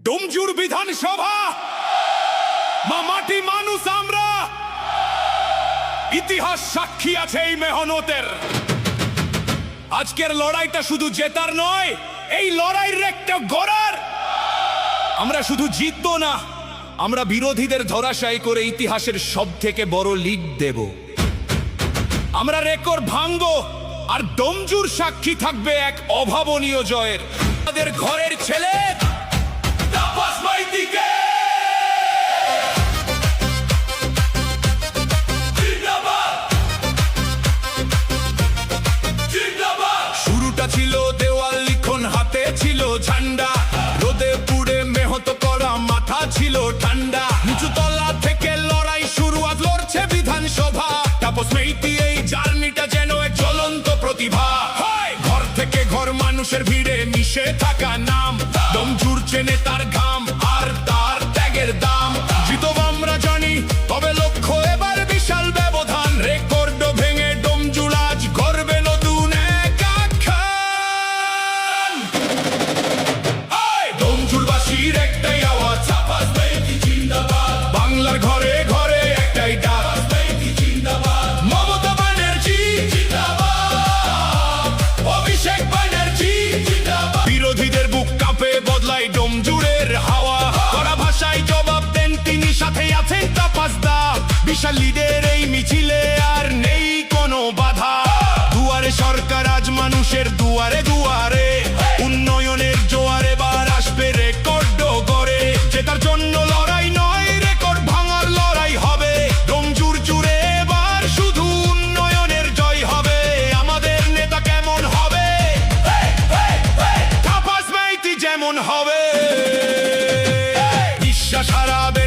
ডোমজুর বিধানসভা মাটি মানুষ আমরা, ইতিহাস সাক্ষী আছে এই মেহনতের। আজকের লড়াইটা শুধু জেতার নয়, এই লড়াইয়ের একটা গড়ার। আমরা শুধু জিতবো না, আমরা বিরোধীদের ধরাশায়ী করে ইতিহাসের সব থেকে বড় লিড দেব। আমরা রেকর্ড ভাঙবো, আর ডোমজুর সাক্ষী থাকবে এক অভাবনীয় জয়ের। আমাদের ঘরের ছেলে তাপস মাইতিকে শুরুটা ছিল দেওয়াল লিখন, হাতে ছিল ঝান্ডা, রোদে পুড়ে মেহনত করা, মাথা ছিল ঠান্ডা। নিচু তলা থেকে লড়াই শুরু, আজ লড়ছে বিধানসভা। তাপস মাইতি এই জার্নিটা যেন এক জ্বলন্ত প্রতিভা। ঘর থেকে ঘর মানুষের ভিড়ে মিশে থাকা নাম, ডোমজুর চেনে তার ঘাম আর তার ত্যাগের দাম। জিতব আমরা জানি, তবে লক্ষ্য এবার বিশাল ব্যবধান। রেকর্ড ভেঙে ডোমজুর আজ গর্বে নতুন এক আখ্যান। ডোমজুরবাসীর একটাই আওয়াজ, তাপস মাইতি জিন্দাবাদ। বাংলার ঘরে ঘরে একটাই ডাক, তাপস মাইতি জিন্দাবাদ। মমতা ব্যানার্জি জিন্দাবাদ, অভিষেক ব্যানার্জি জিন্দাবাদ। বিরোধীদের বুক কাঁপে, বদলাই ডোমজুরের হাওয়া। কড়া ভাষায় জবাব দেন তিনি, সাথে আছেন তাপস দা। বিশাল লিডের এই মিছিলে আর নেই কোনো বাধা। দুয়ারে সরকার আজ মানুষের দুয়ারে দুয়ারে, উন্নয়নের জোয়ারে বার আসবে রেকর্ড গড়ে। জেতার জন্য লড়াই নয়, রেকর্ড ভাঙার লড়াই হবে। ডোমজুর জুড়ে এবার শুধু উন্নয়নের জয় হবে। আমাদের নেতা কেমন হবে? তাপস মাইতি যেমন হবে। বিশ্বাস হারাবে